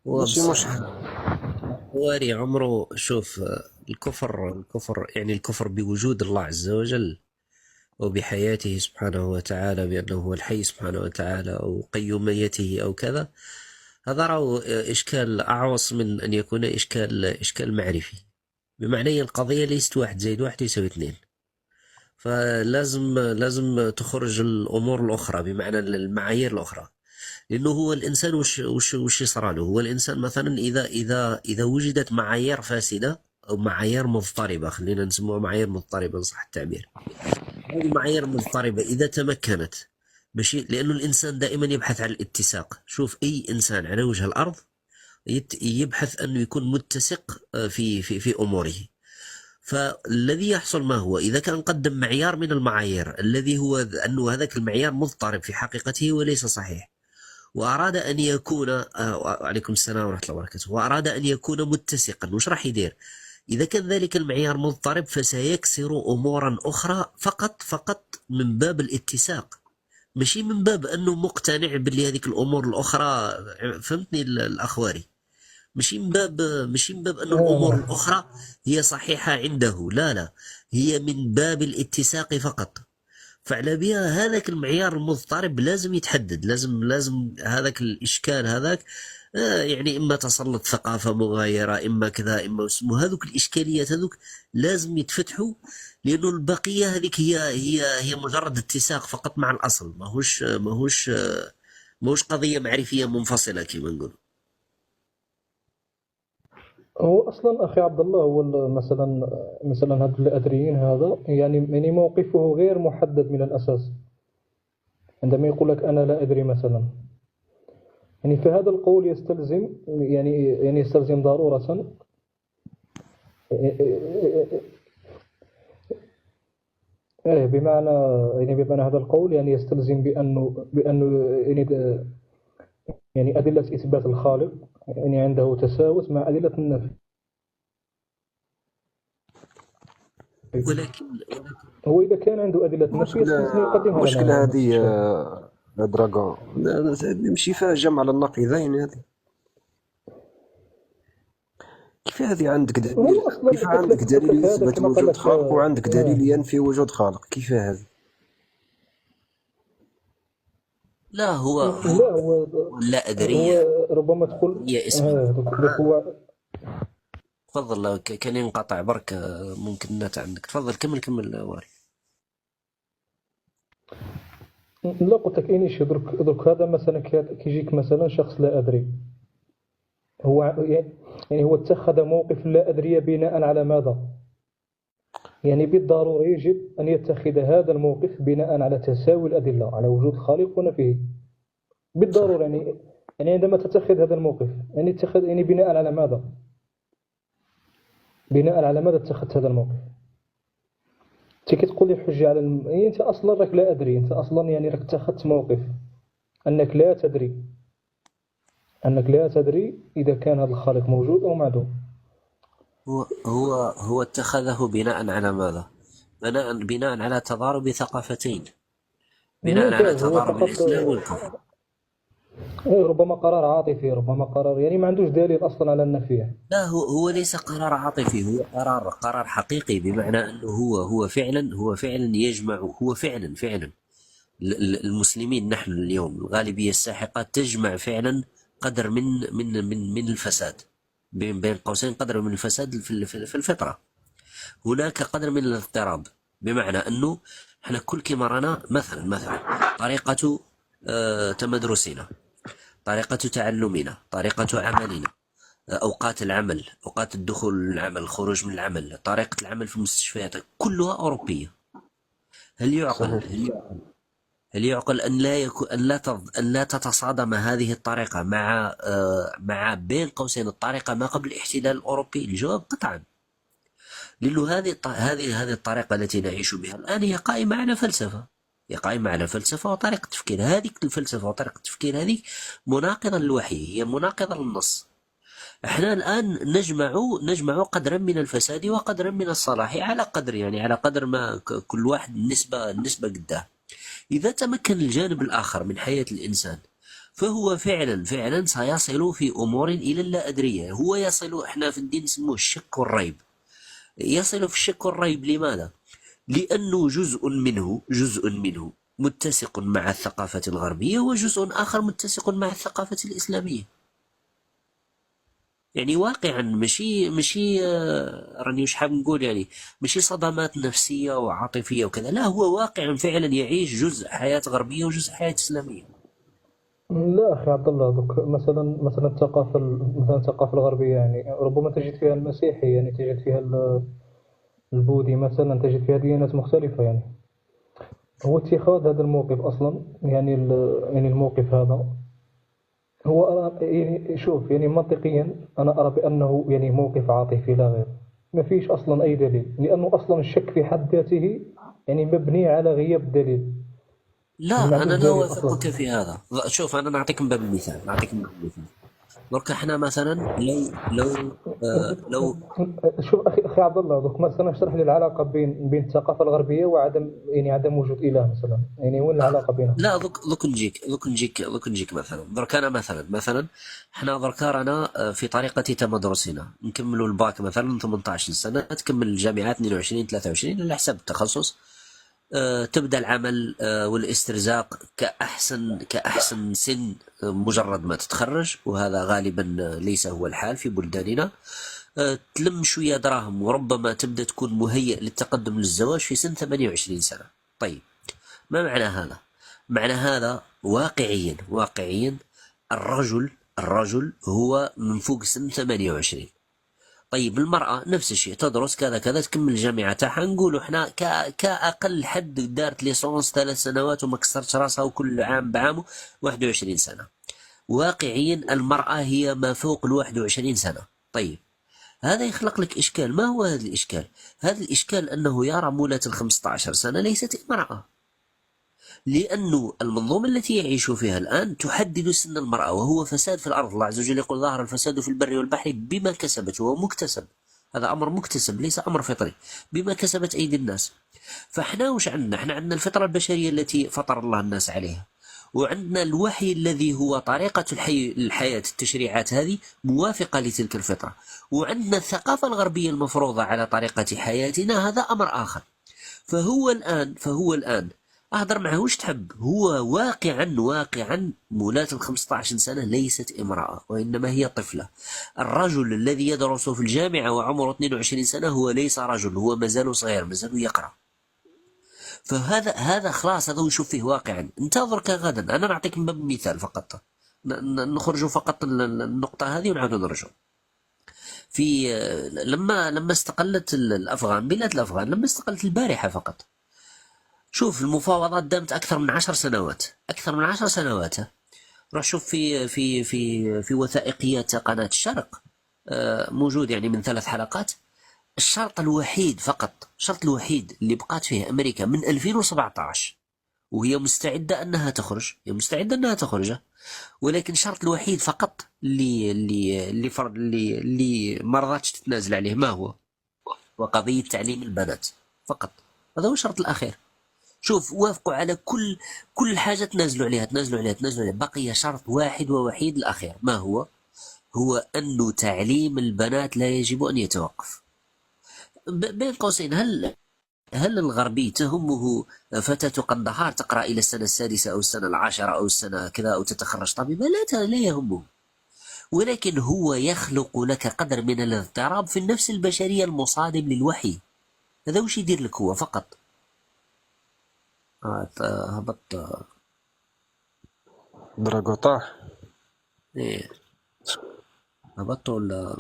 هو ماشي مشكل. بصراحة الحواري عمره، شوف، الكفر يعني الكفر بوجود الله عز وجل وبحياته سبحانه وتعالى، بأنه هو الحي سبحانه وتعالى، أو قيوميته أو كذا. هذا راه إشكال أعوص من أن يكون إشكال معرفي. بمعنى القضية ليست واحد زائد واحد يساوي اثنين. فلازم تخرج الأمور الأخرى، بمعنى المعايير الأخرى. لأنه هو الإنسان وش يصرى له. هو الإنسان مثلا إذا وجدت معايير فاسدة أو معايير مضطربة، خلينا نسموها معايير مضطربة إن صح التعبير. هذه المعايير المضطربة إذا تمكنت، ماشي، لأنه الإنسان دائما يبحث عن الاتساق. شوف، أي إنسان على وجه الأرض يبحث أنه يكون متسق في أموره. فالذي يحصل ما هو، إذا كان قدم معيار من المعايير الذي هو أنه هذاك المعيار مضطرب في حقيقته وليس صحيح، وأراد أن يكون عليكم السلام ورحمة الله وبركاته، وأراد أن يكون متسقا، وش راح يدير؟ إذا كان ذلك المعيار مضطرب فسيكسر أمورا أخرى فقط من باب الاتساق، ماشي من باب أنه مقتنع باللي هذيك الأمور الأخرى. فهمتني الأخواري؟ ماشي من باب أن الأمور نعم. الأخرى هي صحيحة عنده، لا لا، هي من باب الاتساق فقط. فعلى بها هذاك المعيار المضطرب لازم يتحدد، لازم هذاك الإشكال هذاك، يعني إما تسلط ثقافة مغايرة، إما كذا، إما اسمه، هذوك الإشكاليات هذوك لازم يتفتحوا. لأنه البقية هذيك هي مجرد اتساق فقط مع الأصل، ماهوش قضية معرفية منفصلة كما نقول. هو اصلا اخي عبد الله، هو مثلا هاد الادريين هذا يعني موقفه غير محدد من الاساس. عندما يقول لك انا لا ادري مثلا، يعني فهذا القول يستلزم يعني يستلزم ضرورة، بمعنى بمعنى هذا القول يعني يستلزم بأنه يعني أدلة إثبات الخالق يعني عنده تساوت مع أدلة النفي. ولكن هو إذا كان عنده أدلة النفي المشكلة يستلزم يقدمها لنا، المشكلة يعني ما فيش هذه إشكال. دراغون، نمشي فيها جمع على النقيضين هذه. كيف هذه عندك دليل؟ هو أصلا كيف عندك دليل أتلك هذا يثبت كما قال وجود لك خالق وعندك دليل ينفي وجود خالق؟ كيف هذه؟ لا، هو لا هو لا أدري. هو ربما تقول هي اسمه دوك هو. تفضل، كان ينقطع برك، ممكن النت عندك. تفضل كمل واري. لا قلت لك إني شي درك هذا مثلا كيجيك مثلا شخص لا أدري، هو يعني هو اتخذ موقف لا أدري بناء على ماذا؟ يعني بالضرورة يجب أن يتخذ هذا الموقف بناء على تساوي الأدلة على وجود خالق ونفيه. صح. بالضرورة يعني عندما تتخذ هذا الموقف يعني اتخذ يعني بناء على ماذا؟ بناء على ماذا اتخذت هذا الموقف؟ أنت كي تقول لي الحجة على يعني أنت أصلا راك لا أدري، أنت أصلا يعني راك اتخذت موقف أنك لا تدري، أنك لا تدري إذا كان هذا الخالق موجود أو معدوم. هو اتخذه بناء على ماذا؟ بناء على تضارب ثقافتين، بناء على ممتاز. هو تضارب فقط الإسلام والكفر. ربما قرار عاطفي، ربما قرار يعني ما عندوش دليل أصلا على النفي. لا، هو ليس قرار عاطفي، هو قرار حقيقي، بمعنى أنه هو فعلا يجمع، هو فعلا المسلمين نحن اليوم الغالبية الساحقة تجمع فعلا قدر من الفساد، بين قوسين قدر من الفساد في الفطرة. هناك قدر من الاضطراب، بمعنى أنه احنا كل كما رانا مثلا طريقة تمدرسنا، طريقة تعلمنا، طريقة عملنا، أوقات العمل، أوقات الدخول للعمل، الخروج من العمل، طريقة العمل في المستشفيات، كلها أوروبية. هل يعقل صحيح. هل يعقل هل يعقل أن لا يكون أن لا تتصادم هذه الطريقة مع بين قوسين الطريقة ما قبل الاحتلال الأوروبي؟ الجواب قطعا. لأنه هذه الطريقة التي نعيش بها الآن هي قائمة على فلسفة وطريقة تفكير. هذه الفلسفة وطريقة التفكير هذه مناقضة للوحي، هي مناقضة للنص. احنا الآن نجمع قدرا من الفساد وقدرا من الصلاح، على قدر ما كل واحد نسبة قداه. إذا تمكن الجانب الآخر من حياة الإنسان فهو فعلا سيصل في أمور إلى اللا أدرية. هو يصل، احنا في الدين نسموه الشك والريب، يصل في الشك والريب. لماذا؟ لأنه جزء منه متسق مع الثقافة الغربية، وجزء آخر متسق مع الثقافة الإسلامية. يعني واقعا مشي راني مش حاب نقول يعني مشي صدمات نفسية وعاطفية وكذا، لا، هو واقعا فعلا يعيش جزء حياة غربية وجزء حياة إسلامية. لا أخي عبد الله، دوك مثلا مثلا الثقافة الغربية يعني ربما تجد فيها المسيحي، يعني تجد فيها البوذي مثلا، تجد فيها ديانات مختلفة. يعني هو اتخاذ هذا الموقف أصلا، يعني يعني الموقف هذا هو أرى يعني شوف، يعني منطقيا أنا أرى بأنه يعني موقف عاطفي لا غير. ما فيش أصلا أي دليل، لأنه أصلا الشك في حد ذاته يعني مبني على غياب الدليل. يعني ما لا، أنا عندوش لا دليل أصلا. أوافقك في هذا. شوف، أنا نعطيك من باب المثال، درك احنا مثلا لو شوف أخي عبد الله، دوك مثلا اشرح لي العلاقة بين الثقافة الغربية وعدم، يعني عدم وجود إله مثلا، يعني وين العلاقة بينهم؟ لا، دوك نجيك مثلا. درك انا مثلا احنا درك رانا في طريقة تمدرسنا نكملوا الباك مثلا 18 سنة، تكمل الجامعات 22 23 على حسب التخصص. تبدأ العمل والاسترزاق كأحسن سن مجرد ما تتخرج، وهذا غالبا ليس هو الحال في بلداننا. تلم شوية دراهم وربما تبدأ تكون مهيئ للتقدم للزواج في سن 28 سنة. طيب، ما معنى هذا؟ معنى هذا واقعيا الرجل هو من فوق سن 28. طيب المرأة نفس الشيء، تدرس كذا كذا، تكمل الجامعة تاعها، نقولوا احنا كأقل حد دارت ليسونس 3 سنوات وما كسرتش راسها وكل عام بعامه 21 سنة. واقعيا المرأة هي ما فوق 21 سنة. طيب، هذا يخلق لك إشكال. ما هو هذا الإشكال؟ هذا الإشكال أنه يرى مولاة 15 سنة ليست امرأة، لأن المنظومة التي يعيش فيها الآن تحدد سن المرأة، وهو فساد في الأرض. الله عز وجل يقول: ظهر الفساد في البر والبحر بما كسبت. وهو مكتسب، هذا أمر مكتسب ليس أمر فطري، بما كسبت أيدي الناس. فإحنا وش عندنا؟ إحنا عندنا الفطرة البشرية التي فطر الله الناس عليها، وعندنا الوحي الذي هو طريقة الحياة، التشريعات هذه موافقة لتلك الفطرة، وعندنا الثقافة الغربية المفروضة على طريقة حياتنا، هذا أمر آخر. فهو الآن أهدر معه وش تحب، هو واقعا مولاة 15 سنة ليست امرأة، وإنما هي طفلة. الرجل الذي يدرس في الجامعة وعمره 22 سنة هو ليس رجل، هو مازال صغير، مازال يقرأ. فهذا خلاص، هذا نشوف فيه واقعا. انتظرك غدا، أنا نعطيك من باب المثال فقط، نخرج فقط النقطة هذه ونعود نرجع. في لما استقلت الأفغان، بلاد الأفغان لما استقلت البارحة فقط، شوف المفاوضات دامت أكثر من 10 سنوات. روح شوف في وثائقيات قناة الشرق، موجود يعني من 3 حلقات. الشرط الوحيد اللي بقات فيه أمريكا من 2017 وهي مستعدة أنها تخرج، ولكن الشرط الوحيد فقط اللي ما رضاتش تتنازل عليه، ما هو؟ وقضية تعليم البنات فقط. هذا هو الشرط الأخير. شوف، وافقوا على كل حاجة، تنازلوا عليها. بقي شرط واحد ووحيد الأخير، ما هو؟ هو أن تعليم البنات لا يجب أن يتوقف. بين قوسين، هل الغربي تهمه فتاة قندهار تقرأ إلى السنة السادسة أو السنة العاشرة أو السنة كذا أو تتخرج طبيبة؟ لا يهمه، ولكن هو يخلق لك قدر من الاضطراب في النفس البشرية المصادم للوحي. هذا وش يدير لك هو فقط؟ هبط. دراغو طاح. إيه، هبط ولا؟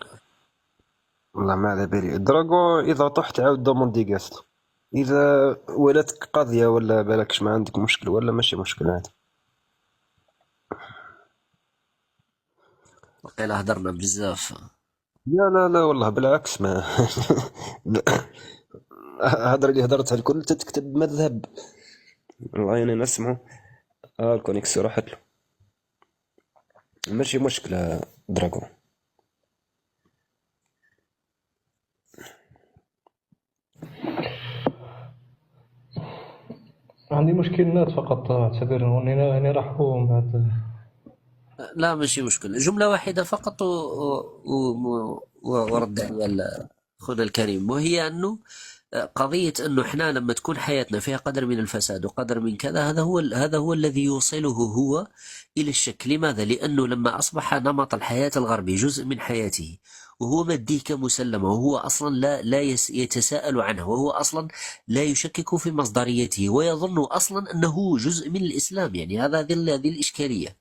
والله ما على بالي. دراغو اذا طحت عاود دوموندي قاست، اذا ولاتك قاضيه ولا بالكش ما عندك مشكل ولا ماشي مشكل عادي. وقيلا هدرنا بزاف. لا والله بالعكس، ما هدر اللي هدرتها الكل تتكتب مذهب. والله انا نسمعه. الكونيكسيو راحت له، ماشي مشكله دراغو. عندي مشكل نت فقط، اعتبر اني راح اقوم بعد لا ماشي مشكل، جملة واحدة فقط ورد على أخونا الكريم، وهي أنه قضية أنه إحنا لما تكون حياتنا فيها قدر من الفساد وقدر من كذا، هذا هو الذي يوصله هو إلى الشك. لماذا؟ لأنه لما أصبح نمط الحياة الغربي جزء من حياته، وهو مديك مسلمة، وهو أصلا لا يتساءل عنه، وهو أصلا لا يشكك في مصدريته، ويظن أصلا أنه جزء من الإسلام. يعني هذه الإشكالية.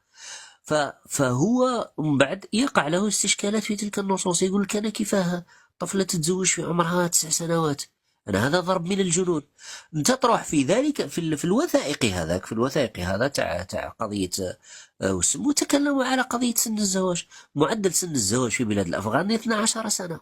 فهو من بعد يقع له استشكالات في تلك النصوص، يقول لك أنا كيفاه طفلة تتزوج في عمرها 9 سنوات؟ أنا هذا ضرب من الجنون. أنت تروح في ذلك في الوثائقي هذاك، في الوثائقي هذا تاع قضية وسمو تكلموا على قضية سن الزواج. معدل سن الزواج في بلاد الأفغان 12 سنة.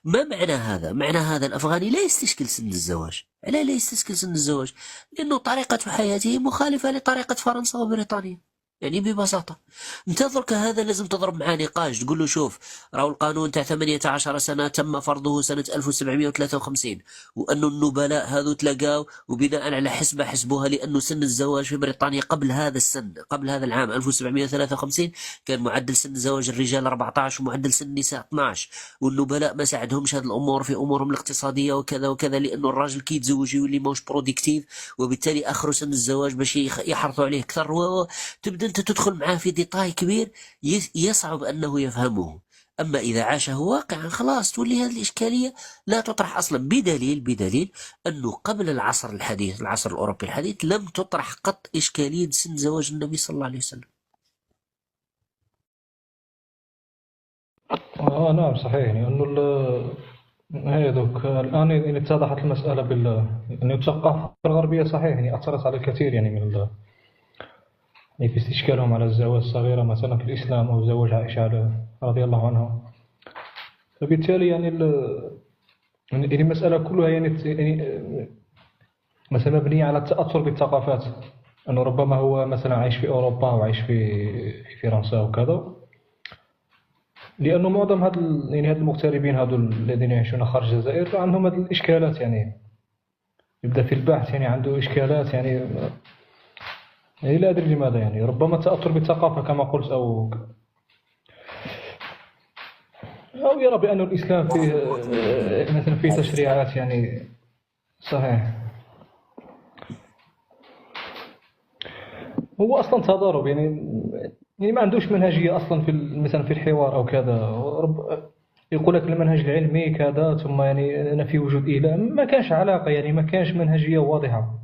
ما معنى هذا؟ معنى هذا الأفغاني لا يستشكل سن الزواج. لا يستشكل سن الزواج لأنه طريقة حياته مخالفة لطريقة فرنسا وبريطانيا. يعني ببساطة انت درك هذا لازم تضرب معاه نقاش، تقول له شوف راهو القانون تاع 18 سنة تم فرضه سنة 1753، وأنه النبلاء هذو تلقاو وبناء على حسبة حسبوها، لأنه سن الزواج في بريطانيا قبل هذا السن، قبل هذا العام 1753 كان معدل سن زواج الرجال 14 ومعدل سن النساء 12، والنبلاء ما ساعدهمش هذه الأمور في أمورهم الاقتصادية وكذا وكذا، لأنه الراجل كي يتزوج يولي موش برودكتيف، وبالتالي أخروا سن الزواج باش يحرصوا عليه أكثر. تبدأ أنت تدخل معاه في ديتاي كبير يصعب أنه يفهمه. أما إذا عاشه واقعا خلاص تولي هذه الإشكالية لا تطرح أصلا، بدليل أنه قبل العصر الحديث، العصر الأوروبي الحديث، لم تطرح قط إشكالية سن زواج النبي صلى الله عليه وسلم. نعم صحيح. يعني أنه هذوك الآن يعني اتضحت المسألة يعني الثقافة الغربية صحيح يعني أثرت على الكثير يعني يعني في استشكالهم على الزواج الصغيرة مثلا في الإسلام، أو زواج عائشة رضي الله عنها. فبالتالي يعني يعني المسألة كلها يعني مثلا مبنية على التأثر بالثقافات، أنه ربما هو مثلا عايش في أوروبا وعايش في فرنسا وكذا، لأنه معظم يعني هاد المغتربين هادو الذين يعيشون خارج الجزائر عندهم هاد الإشكالات. يعني يبدأ في البحث يعني عنده إشكالات، يعني لا أدري لماذا، يعني ربما التأثر بالثقافة كما قلت، أو يرى بأن الإسلام فيه مثلا فيه تشريعات يعني صحيح. هو أصلا تضارب، يعني ما عندوش منهجية أصلا في مثلا في الحوار أو كذا. يقول لك المنهج العلمي كذا، ثم يعني أنا في وجود إله، ما كانش علاقة، يعني ما كانش منهجية واضحة.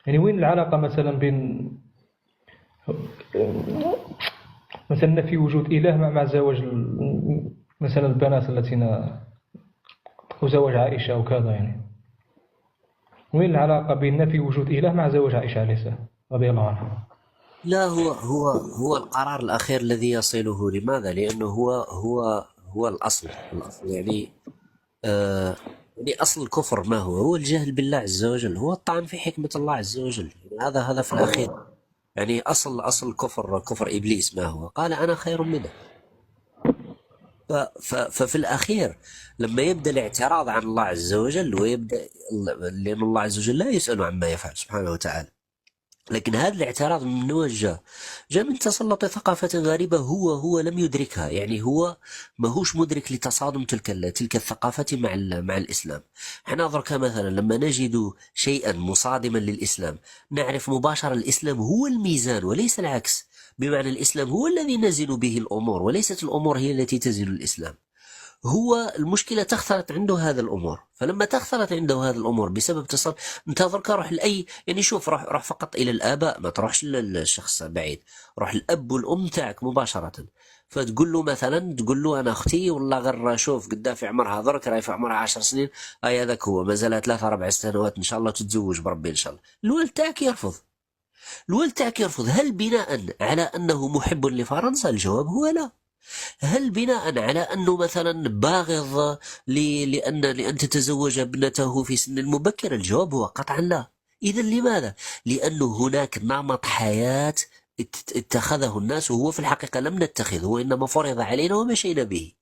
يعني وين العلاقة مثلا بين مثلا في وجود إله مع زواج مثلا البنات التي وزواج عائشة أو كذا؟ يعني وين العلاقة بين في وجود إله مع زواج عائشة عليه السلام رضي الله عنها؟ لا هو القرار الأخير الذي يصله. لماذا؟ لأنه هو الأصل يعني يعني أصل الكفر ما هو الجهل بالله عز وجل، هو الطعن في حكمة الله عز وجل. يعني هذا في الأخير. يعني أصل الكفر كفر إبليس ما هو؟ قال أنا خير منه. ففي الأخير لما يبدأ الاعتراض عن الله عز وجل، لأن الله عز وجل لا يسأل عما يفعل سبحانه وتعالى، لكن هذا الاعتراض من وين جاء من تسلط ثقافة غريبة هو لم يدركها. يعني هو ماهوش مدرك لتصادم تلك الثقافة مع الإسلام. احنا دركا مثلا لما نجد شيئا مصادما للإسلام نعرف مباشرة الإسلام هو الميزان وليس العكس، بمعنى الإسلام هو الذي نزن به الأمور وليست الأمور هي التي تزن الإسلام. هو المشكلة تختلط عنده هذا الأمور، فلما تختلط عنده هذا الأمور بسبب انت ذكر روح لأي، يعني شوف روح فقط إلى الآباء، ما تروحش للشخص بعيد، روح الأب والأم تاعك مباشرة، فتقول له مثلا، تقول له أنا أختي والله غير شوف قدا في عمرها درك راهي في عمرها 10 سنين، هذاك هو مازال 3 4 سنوات إن شاء الله تتزوج بربي إن شاء الله. الوالد تاعك يرفض. هل بناء على أنه محب لفرنسا؟ الجواب هو لا. هل بناء على أنه مثلا باغض لأن تتزوج ابنته في سن المبكر؟ الجواب هو قطعا لا. إذا لماذا؟ لأنه هناك نمط حياة اتخذه الناس، وهو في الحقيقة لم نتخذه، وإنما فرض علينا ومشينا به.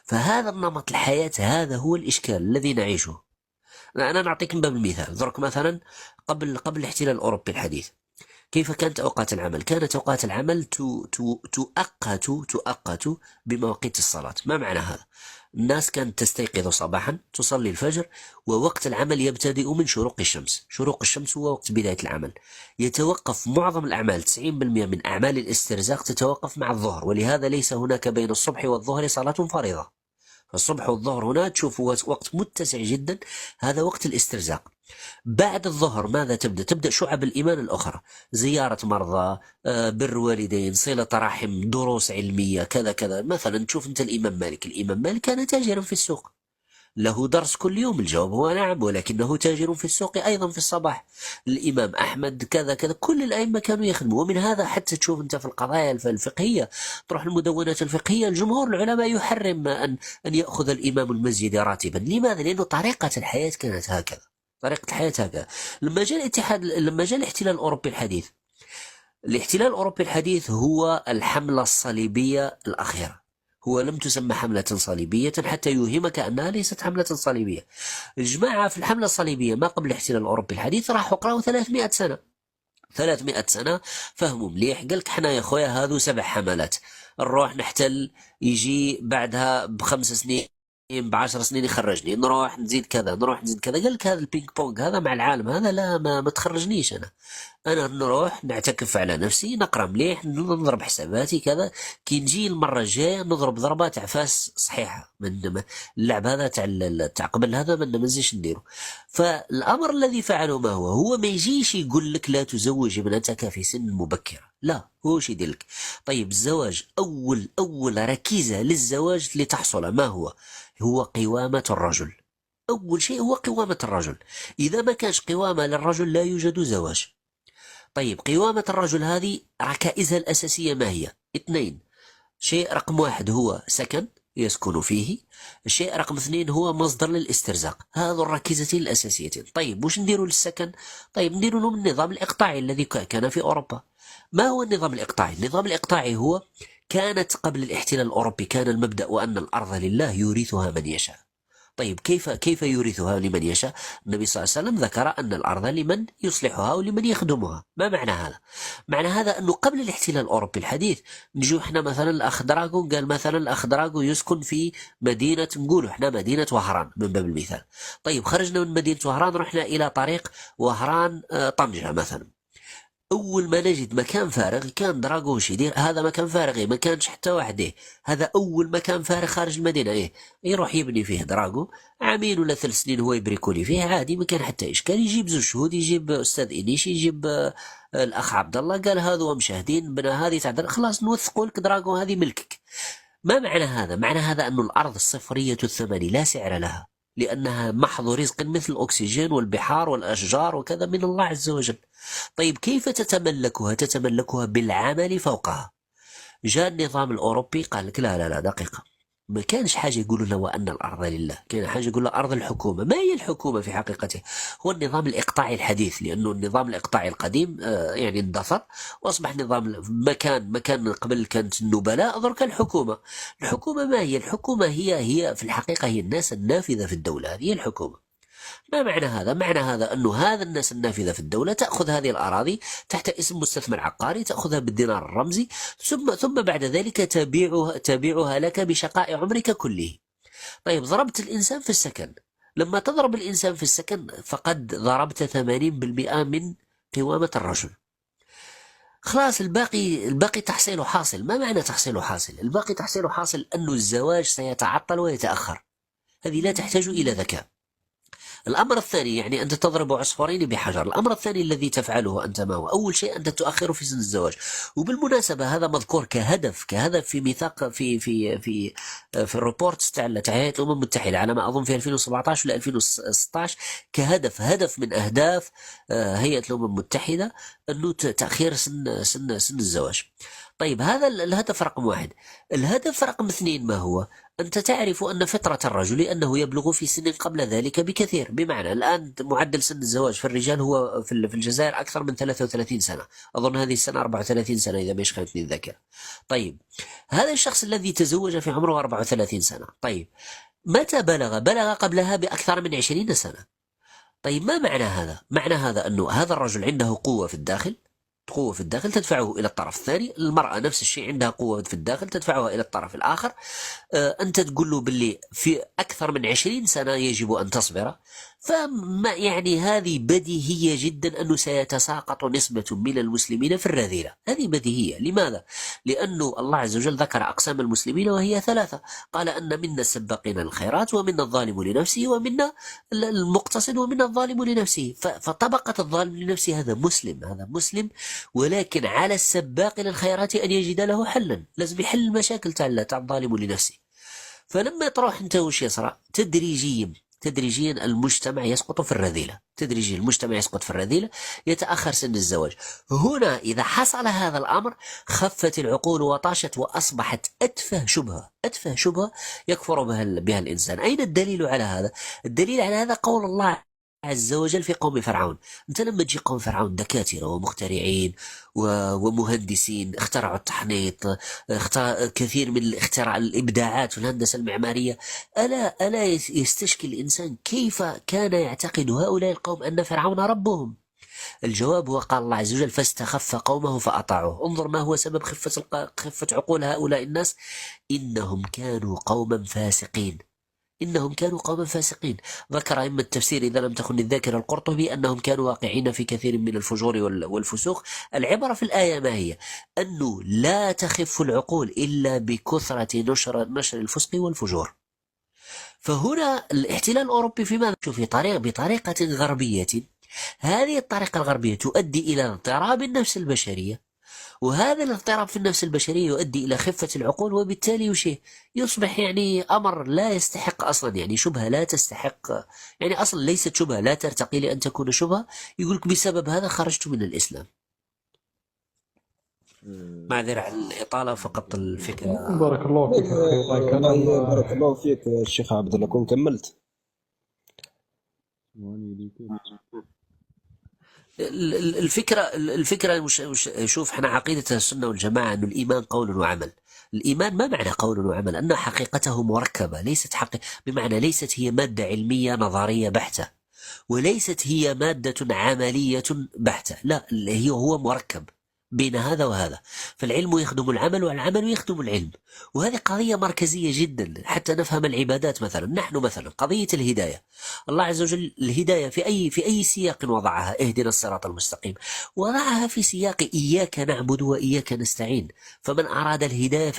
فهذا النمط الحياة هذا هو الإشكال الذي نعيشه. أنا نعطيك من باب المثال، ذرك مثلا قبل الاحتلال الأوروبي الحديث كيف كانت أوقات العمل؟ كانت أوقات العمل تؤقت بمواقيت الصلاة. ما معنى هذا؟ الناس كانت تستيقظ صباحا تصلي الفجر، ووقت العمل يبتدئ من شروق الشمس. شروق الشمس هو وقت بداية العمل. يتوقف معظم الأعمال، 90% من أعمال الاسترزاق تتوقف مع الظهر، ولهذا ليس هناك بين الصبح والظهر صلاة فريضة. فالصبح والظهر هنا تشوف وقت متسع جدا، هذا وقت الاسترزاق. بعد الظهر ماذا تبدأ شعب الإيمان الأخرى: زيارة مرضى، بر والدين، صلة رحم، دروس علمية، كذا كذا. مثلا تشوف أنت الإمام مالك كان تاجرا في السوق، له درس كل يوم. الجواب هو نعم، ولكنه تاجر في السوق أيضا في الصباح. الإمام أحمد كذا كذا، كل الأئمة كانوا يخدموا. ومن هذا حتى تشوف أنت في القضايا الفقهية، تروح المدونات الفقهية، الجمهور العلماء يحرم أن يأخذ الإمام المسجد راتبا. لماذا؟ لأنه طريقة الحياة كانت هكذا، طريقة الحياة هكذا. لما جاء الاحتلال الأوروبي الحديث، الاحتلال الأوروبي الحديث هو الحملة الصليبية الأخيرة. هو لم تسمى حملة صليبية حتى يوهمك أنها ليست حملة صليبية. الجماعة في الحملة الصليبية ما قبل الاحتلال الأوروبي الحديث راحوا قراوا 300 سنة. 300 سنة فهموا مليح. قالك حنا يا خويا هذو 7 حملات، نروح نحتل، يجي بعدها ب5 سنين ب10 سنين يخرجني، نروح نزيد كذا نروح نزيد كذا. قالك هذا البينج بونج هذا مع العالم هذا لا ما تخرجنيش. أنا نروح نعتكف على نفسي، نقرأ مليح، نضرب حساباتي كذا، كي نجي المرة الجاية نضرب ضربة تاع فاس صحيحة. من اللعب هذا تاع قبل هذا ما نزيش نديره. فالأمر الذي فعله ما هو ما يجيش يقول لك لا تزوج ابنتك في سن مبكرة، لا، هو شي يدير. طيب الزواج، أول ركيزة للزواج لتحصل ما هو قوامة الرجل. أول شيء هو قوامة الرجل. إذا ما كانش قوامة للرجل لا يوجد زواج. طيب قوامة الرجل هذه ركائزها الأساسية ما هي؟ 2. شيء رقم 1 هو سكن يسكن فيه. الشيء رقم 2 هو مصدر للاسترزاق. هذا الركيزتين الأساسيتين. طيب وش نديروا للسكن؟ طيب نديروا لهم النظام الإقطاعي الذي كان في أوروبا. ما هو النظام الإقطاعي؟ النظام الإقطاعي هو كانت قبل الاحتلال الأوروبي كان المبدأ وأن الأرض لله يورثها من يشاء. طيب كيف يورثها لمن يشاء؟ النبي صلى الله عليه وسلم ذكر أن الأرض لمن يصلحها ولمن يخدمها. ما معنى هذا؟ معنى هذا أنه قبل الاحتلال الأوروبي الحديث نجو احنا مثلا الأخ دراغو، قال مثلا الأخ دراغو يسكن في مدينة، نقولوا احنا مدينة وهران من باب المثال. طيب خرجنا من مدينة وهران رحنا إلى طريق وهران طنجة مثلا. أول ما نجد مكان فارغ كان دراغو وش يدير؟ هذا مكان فارغ ما كانش حتى واحد هذا أول مكان فارغ خارج المدينة يروح يبني فيه دراغو 2 ولا 3 سنين هو يبريكولي فيه عادي، ما كان حتى إشكال. يجيب 2 شهود، يجيب أستاذ إنيش، يجيب الأخ عبد الله، قال هذو مشاهدين بنا هذه تعدل، خلاص نوثقوا لك دراغو هذه ملكك. ما معنى هذا؟ معنى هذا أن الأرض الصفرية الثمن لا سعر لها، لأنها محض رزق مثل الأكسجين والبحار والأشجار وكذا من الله عز وجل. طيب كيف تتملكها؟ تتملكها بالعمل فوقها. جاء النظام الأوروبي قال لك لا دقيقة، ما كانش حاجة يقولوا لنا وأن الأرض لله، كان حاجة يقول له أرض الحكومة. ما هي الحكومة في حقيقته؟ هو النظام الإقطاعي الحديث، لأنه النظام الإقطاعي القديم يعني اندثر وأصبح نظام مكان قبل كانت النبلاء، درك الحكومة. الحكومة ما هي؟ الحكومة هي في الحقيقة هي الناس النافذة في الدولة، هذه الحكومة. ما معنى هذا؟ معنى هذا أنه هذا الناس النافذة في الدولة تأخذ هذه الأراضي تحت اسم مستثمر عقاري، تأخذها بالدينار الرمزي، ثم بعد ذلك تبيعها لك بشقاء عمرك كله. طيب ضربت الإنسان في السكن. لما تضرب الإنسان في السكن فقد ضربت 80% من قوامة الرجل. خلاص الباقي تحصيل حاصل. ما معنى تحصيل حاصل؟ الباقي تحصيل حاصل أنه الزواج سيتعطل ويتأخر. هذه لا تحتاج إلى ذكاء. الأمر الثاني يعني أنت تضرب عصفورين بحجر. الأمر الثاني الذي تفعله أنت ما هو؟ أول شيء أنت تؤخر في سن الزواج. وبالمناسبة هذا مذكور كهدف في ميثاق في الريبورت تاع هيئة الأمم المتحدة على ما أظن في 2017 ولا 2016 كهدف من أهداف هيئة الأمم المتحدة أنه تأخير سن الزواج. طيب هذا الهدف رقم 1. الهدف رقم 2 ما هو؟ أنت تعرف أن فطرة الرجل أنه يبلغ في سن قبل ذلك بكثير. بمعنى الآن معدل سن الزواج في الرجال هو في الجزائر أكثر من 33 سنة، أظن هذه السنة 34 سنة إذا ما يخالفني الذاكرة. طيب هذا الشخص الذي تزوج في عمره 34 سنة، طيب متى بلغ قبلها بأكثر من 20 سنة. طيب ما معنى هذا؟ معنى هذا أنه هذا الرجل عنده قوة في الداخل، قوة في الداخل تدفعه إلى الطرف الثاني. المرأة نفس الشيء، عندها قوة في الداخل تدفعها إلى الطرف الآخر. أنت تقول له باللي في أكثر من 20 سنة يجب أن تصبر، فما يعني هذه بديهية جدا أنه سيتساقط نسبة من المسلمين في الرذيلة. هذه بديهية. لماذا؟ لأنه الله عز وجل ذكر أقسام المسلمين وهي 3. قال أن منا السباقين الخيرات، ومنا الظالم لنفسه، ومنا المقتصد، ومنا الظالم لنفسه. فطبقة الظالم لنفسه هذا مسلم، ولكن على السباق للخيرات أن يجد له حلا. لازم يحل المشاكل تاع الظالم لنفسه. فلما تروح انت وش يصرى تدريجيا المجتمع يسقط في الرذيلة. تدريجيا المجتمع يسقط في الرذيلة، يتأخر سن الزواج. هنا إذا حصل هذا الأمر خفت العقول وطاشت، وأصبحت أتفه شبهة يكفر بها الإنسان. أين الدليل على هذا؟ الدليل على هذا قول الله عز وجل في قوم فرعون. انت لما تجي قوم فرعون دكاترة ومخترعين ومهندسين، اخترعوا التحنيط، كثير من الاختراع الإبداعات في الهندسة المعمارية. ألا يستشكل الإنسان كيف كان يعتقد هؤلاء القوم أن فرعون ربهم؟ الجواب هو قال الله عز وجل فاستخف قومه فأطاعوه. انظر ما هو سبب خفة عقول هؤلاء الناس. إنهم كانوا قوما فاسقين. ذكر أئمة التفسير إذا لم تخن الذاكرة القرطبي أنهم كانوا واقعين في كثير من الفجور والفسوق. العبرة في الآية ما هي؟ أنه لا تخف العقول إلا بكثرة نشر الفسق والفجور. فهنا الاحتلال الأوروبي في ماذا؟ بطريقة غربية. هذه الطريقة الغربية تؤدي إلى اضطراب النفس البشرية، وهذا الاضطراب في النفس البشرية يؤدي إلى خفة العقول، وبالتالي يصبح يعني أمر لا يستحق أصلا، يعني شبهة لا تستحق، يعني أصلا ليست شبهة، لا ترتقي لأن تكون شبهة. يقولك بسبب هذا خرجت من الإسلام. معذرة على الإطالة، فقط الفكرة. بارك الله فيك أخي، والله كلام والله بارك الله فيك الشيخ عبد الله، كون كملت. الفكرة شوف، احنا عقيدة السنة والجماعة أن الإيمان قول وعمل. الإيمان ما معنى قول وعمل؟ أن حقيقته مركبة، ليست بمعنى ليست هي مادة علمية نظرية بحتة، وليست هي مادة عملية بحتة، لا، هو مركب بين هذا وهذا. فالعلم يخدم العمل، والعمل يخدم العلم. وهذه قضية مركزية جدا حتى نفهم العبادات. مثلا نحن قضية الهداية، الله عز وجل الهداية في أي سياق وضعها؟ اهدنا الصراط المستقيم، وضعها في سياق إياك نعبد وإياك نستعين. فمن أراد الهداية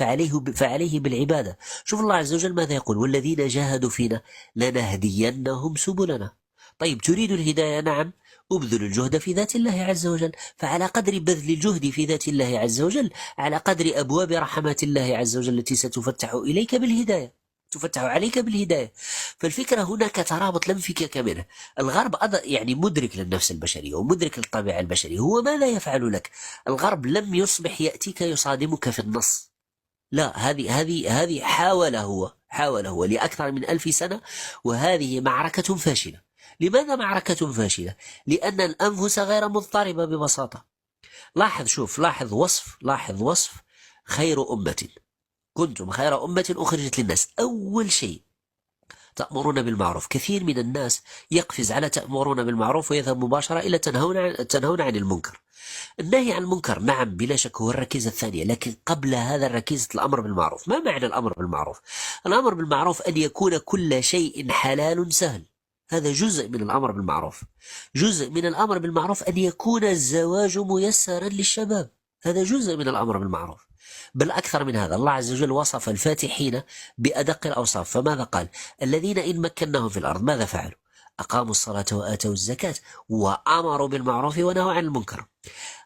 فعليه بالعبادة. شوف الله عز وجل ماذا يقول؟ والذين جاهدوا فينا لنهدينهم سبلنا. طيب تريد الهداية؟ نعم، أبذل الجهد في ذات الله عز وجل. فعلى قدر بذل الجهد في ذات الله عز وجل، على قدر أبواب رحمات الله عز وجل التي ستفتح إليك بالهداية، تفتح عليك بالهداية. فالفكرة هناك ترابط لم فكك منه. الغرب يعني مدرك للنفس البشرية ومدرك للطبيعة البشرية. هو ماذا يفعل لك؟ الغرب لم يصبح يأتيك يصادمك في النص، لا، هذه حاول هو لأكثر من 1000 سنة، وهذه معركة فاشلة. لماذا معركة فاشلة؟ لأن الأنفس غير مضطربة ببساطة. لاحظ وصف خير أمة. كنتم خير أمة أخرجت للناس. أول شيء تأمرون بالمعروف. كثير من الناس يقفز على تأمرون بالمعروف ويذهب مباشرة إلى تنهون عن المنكر. النهي عن المنكر نعم بلا شك هو الركيزة الثانية، لكن قبل هذا الركيزة الأمر بالمعروف. ما معنى الأمر بالمعروف؟ الأمر بالمعروف أن يكون كل شيء حلال سهل، هذا جزء من الأمر بالمعروف. جزء من الأمر بالمعروف أن يكون الزواج ميسرا للشباب، هذا جزء من الأمر بالمعروف. بل أكثر من هذا، الله عز وجل وصف الفاتحين بأدق الأوصاف. فماذا قال؟ الذين إن مكناهم في الأرض ماذا فعلوا؟ أقاموا الصلاة وآتوا الزكاة وأمروا بالمعروف ونهوا عن المنكر.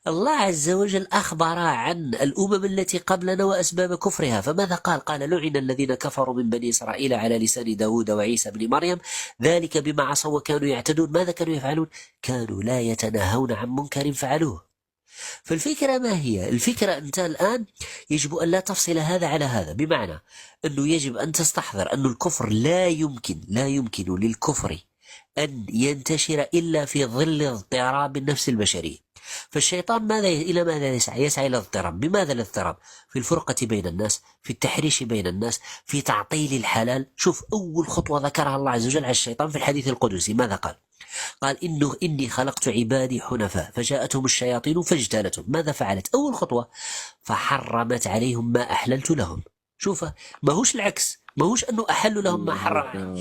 الله عز وجل أخبر عن الأمم التي قبلنا وأسباب كفرها. فماذا قال؟ قال لعن الذين كفروا من بني إسرائيل على لسان داود وعيسى بن مريم ذلك بما عصوا وكانوا يعتدون. ماذا كانوا يفعلون؟ كانوا لا يتناهون عن منكر فعلوه. فالفكرة ما هي؟ الفكرة أنت الآن يجب أن لا تفصل هذا على هذا، بمعنى أنه يجب أن تستحضر أن الكفر لا يمكن للكفر أن ينتشر إلا في ظل اضطراب النفس البشري. فالشيطان إلى ماذا يسعى؟ يسعى إلى الاضطراب. بماذا الاضطراب؟ في الفرقة بين الناس، في التحريش بين الناس، في تعطيل الحلال. شوف أول خطوة ذكرها الله عز وجل على الشيطان في الحديث القدسي ماذا قال؟ قال إني خلقت عبادي حنفاء فجاءتهم الشياطين فاجتالتهم. ماذا فعلت؟ أول خطوة فحرمت عليهم ما أحللت لهم. شوف، ما هوش العكس، ما هوش أنه أحل لهم ما حرم.